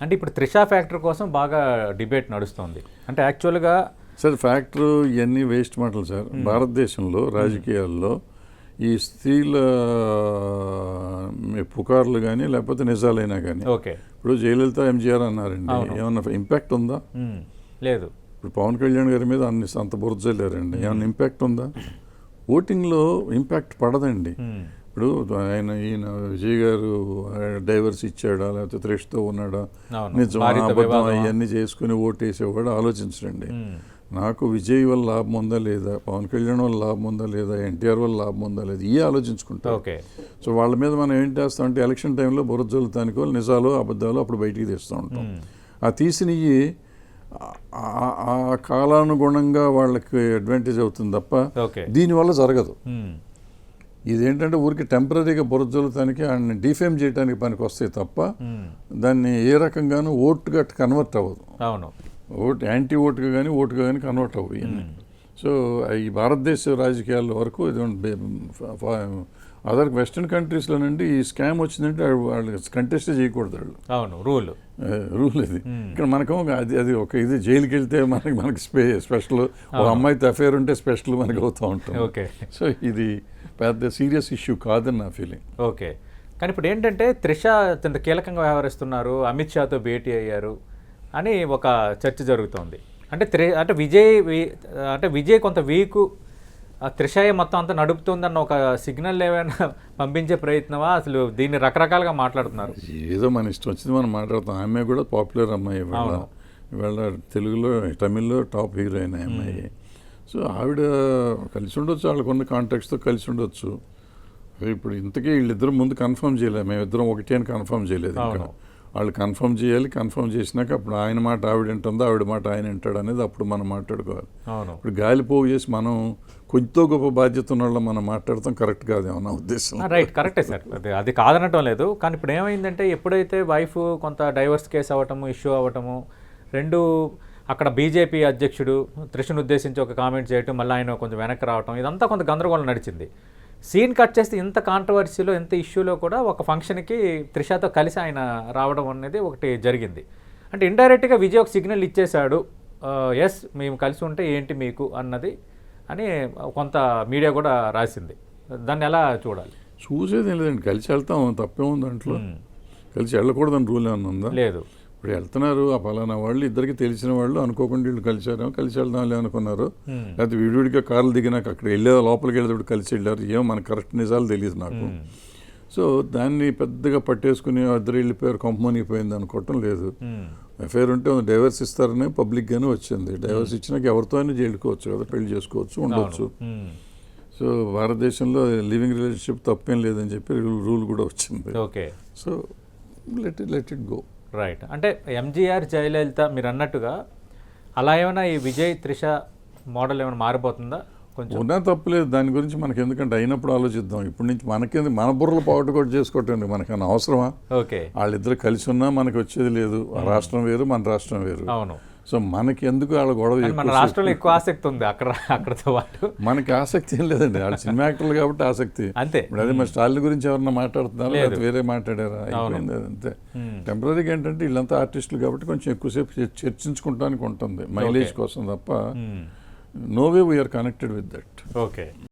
అంటే ఇప్పుడు త్రిషా ఫ్యాక్టర్ కోసం బాగా డిబేట్ నడుస్తుంది. అంటే యాక్చువల్గా సార్ ఫ్యాక్టరు ఇవన్నీ వేస్ట్ మాటలు సార్. భారతదేశంలో రాజకీయాల్లో ఈ స్త్రీల పుకార్లు కానీ లేకపోతే నిజాలైనా కానీ ఓకే ఇప్పుడు జయలలిత ఎంజీఆర్ అన్నారండి, ఏమన్నా ఇంపాక్ట్ ఉందా? లేదు. ఇప్పుడు పవన్ కళ్యాణ్ గారి మీద అంత బురద చల్లారండి, ఏమన్నా ఇంపాక్ట్ ఉందా? ఓటింగ్లో ఇంపాక్ట్ పడదండి. ఇప్పుడు ఈయన విజయ్ గారు డైవర్స్ ఇచ్చాడా లేకపోతే త్రిష్తో ఉన్నాడా, నిజం అబద్ధం అవన్నీ చేసుకుని ఓటేసేవాడు ఆలోచించండి. నాకు విజయ్ వల్ల లాభం ఉందా లేదా, పవన్ కళ్యాణ్ వల్ల లాభం ఉందా లేదా, ఎన్టీఆర్ వల్ల లాభం ఉందా లేదా, ఇవే ఆలోచించుకుంటాం. సో వాళ్ళ మీద మనం ఏం చేస్తామంటే ఎలక్షన్ టైంలో బురజల్లుతానికి నిజాలు అబద్ధాలు అప్పుడు బయటికి తీస్తూ ఉంటాం. ఆ తీసినవి ఆ కాలానుగుణంగా వాళ్ళకి అడ్వాంటేజ్ అవుతుంది తప్ప దీనివల్ల జరగదు. ఇదేంటంటే ఊరికి టెంపరీగా బురజల్లుతానికి ఆయన డిఫేమ్ చేయడానికి పనికి వస్తాయి తప్ప దాన్ని ఏ రకంగానూ ఓటుగా కన్వర్ట్ అవ్వదు. ఓటు యాంటీ ఓటుగా కానీ ఓటుగా కానీ కన్వర్ట్ అవ్వదు ఇవన్నీ. సో ఈ భారతదేశ రాజకీయాల వరకు అదర్ వెస్టర్న్ కంట్రీస్లోనండి ఈ స్కామ్ వచ్చిందంటే వాళ్ళు కంటెస్ట్ చేయకూడదు వాళ్ళు. రూల్ ఇది. ఇక్కడ మనకు అది ఒక ఇది జైలుకి వెళ్తే మనకి స్పెషల్, ఒక అమ్మాయితో అఫేర్ ఉంటే స్పెషల్ మనకి అవుతూ ఉంటాం. సో ఇది పెద్ద సీరియస్ ఇష్యూ కాదని నా ఫీలింగ్. ఓకే, కానీ ఇప్పుడు ఏంటంటే త్రిష అత్యంత కీలకంగా వ్యవహరిస్తున్నారు, అమిత్ షాతో భేటీ అయ్యారు అని ఒక చర్చ జరుగుతోంది. అంటే విజయ్ కొంత వీకు, త్రిషయే మొత్తం అంతా నడుపుతుందన్న ఒక సిగ్నల్ ఏమైనా పంపించే ప్రయత్నమా? అసలు దీన్ని రకరకాలుగా మాట్లాడుతున్నారు. ఏదో మన ఇష్టం వచ్చింది మనం మాట్లాడుతాం. ఆమె కూడా పాపులర్ అమ్మాయి, ఇవాళ తెలుగులో తమిళ్లో టాప్ హీరోయిన్ అమ్మాయి. సో ఆవిడ కలిసి ఉండొచ్చు, వాళ్ళకున్న కాంటాక్ట్స్తో కలిసి ఉండొచ్చు. ఇప్పుడు ఇంతకీ వీళ్ళిద్దరు ముందు కన్ఫర్మ్ చేయలేదు, మేమిద్దరం ఒకటి అని కన్ఫర్మ్ చేయలేదు. ఇంకా వాళ్ళు కన్ఫర్మ్ చేయాలి. కన్ఫర్మ్ చేసినాక అప్పుడు ఆయన మాట ఆవిడ వింటుందో ఆవిడ మాట ఆయన వింటాడు అనేది అప్పుడు మనం మాట్లాడుకోవాలి. ఇప్పుడు గాలిపోగు చేసి మనం కొంచెం గొప్ప బాధ్యత ఉన్న వాళ్ళు మనం మాట్లాడతాం కరెక్ట్ కాదేమో నా ఉద్దేశం. రైట్, కరెక్టే సార్, అది కాదనటం లేదు. కానీ ఇప్పుడు ఏమైందంటే ఎప్పుడైతే వైఫ్ కొంత డైవర్స్ కేసు అవ్వటము, ఇష్యూ అవ్వటము, రెండు అక్కడ బీజేపీ అధ్యక్షుడు త్రిషను ఉద్దేశించి ఒక కామెంట్ చేయటం, మళ్ళీ ఆయన కొంచెం వెనక్కి రావటం, ఇదంతా కొంత గందరగోళం నడిచింది. సీన్ కట్ చేస్తే ఇంత కాంట్రవర్సీలో, ఇంత ఇష్యూలో కూడా ఒక ఫంక్షన్కి త్రిషతో కలిసి ఆయన రావడం అనేది ఒకటి జరిగింది. అంటే ఇండైరెక్ట్గా విజయ్ ఒక సిగ్నల్ ఇచ్చేశాడు, ఎస్ మేము కలిసి ఉంటే ఏంటి మీకు అన్నది అని కొంత మీడియా కూడా రాసింది. దాన్ని ఎలా చూడాలి? చూసేది ఏం లేదండి, కలిసి వెళ్తాం, తప్పే ఉంది దాంట్లో. కలిసి వెళ్ళకూడదని రూల్ ఏమన్నా ఉందా? లేదు. ఇప్పుడు వెళ్తున్నారు, ఆ పలానా వాళ్ళు ఇద్దరికి తెలిసిన వాళ్ళు అనుకోకుండా వీళ్ళు కలిసారేమో, కలిసి వెళ్దాంలే అనుకున్నారు. లేకపోతే విడివిడిగా కార్లు దిగినాక అక్కడ లోపలికి వెళ్ళేటప్పుడు కలిసి వెళ్ళారు, ఏమో మనకు కరెక్ట్ నిజాలు తెలియదు నాకు. సో దాన్ని పెద్దగా పట్టేసుకుని ఇద్దరు వెళ్ళిపోయారు, కొంపమనిపోయింది అనుకోవటం లేదు. అఫేర్ ఉంటే డైవర్స్ ఇస్తారని పబ్లిక్గానే వచ్చింది. డైవర్స్ ఇచ్చినాక ఎవరితో అయినా జైలుకోవచ్చు కదా, పెళ్లి చేసుకోవచ్చు, ఉండొచ్చు. సో భారతదేశంలో లివింగ్ రిలేషన్షిప్ తప్పేం లేదని చెప్పి రూల్ కూడా వచ్చింది. So let it go. Right. అంటే ఎంజీఆర్, జయలలిత మీరు అన్నట్టుగా అలా ఏమైనా ఈ విజయ్ త్రిష మోడల్ ఏమైనా మారిపోతుందా? కొంచెం ఉన్నా తప్పలేదు, దాని గురించి మనకి ఎందుకంటే అయినప్పుడు ఆలోచిద్దాం. ఇప్పటి నుంచి మనకేంది, మన బుర్రలు పాటుకోటి చేసుకోవటండి మనకన్నా అవసరమా? వాళ్ళిద్దరు కలిసి ఉన్నా మనకి వచ్చేది లేదు. రాష్ట్రం వేరు, మన రాష్ట్రం వేరు. అవును. సో మనకి ఎందుకు వాళ్ళ గొడవ? మన రాష్ట్రంలో ఎక్కువ ఆసక్తి ఉంది అక్కడతో పాటు. మనకి ఆసక్తి ఏం లేదండి, వాళ్ళు సినిమా యాక్టర్లు కాబట్టి ఆసక్తి అంతే. ఇప్పుడు అదే మరి స్టాలిన్ గురించి ఎవరన్నా మాట్లాడుతున్నారా, లేదా వేరే మాట్లాడారా, అయిపోయింది అంతే. టెంపరీగా ఏంటంటే వీళ్ళంతా ఆర్టిస్టులు కాబట్టి కొంచెం ఎక్కువసేపు చర్చించుకుంటానికి ఉంటుంది, మైలేజ్ కోసం తప్ప. No way we are connected with that. Okay.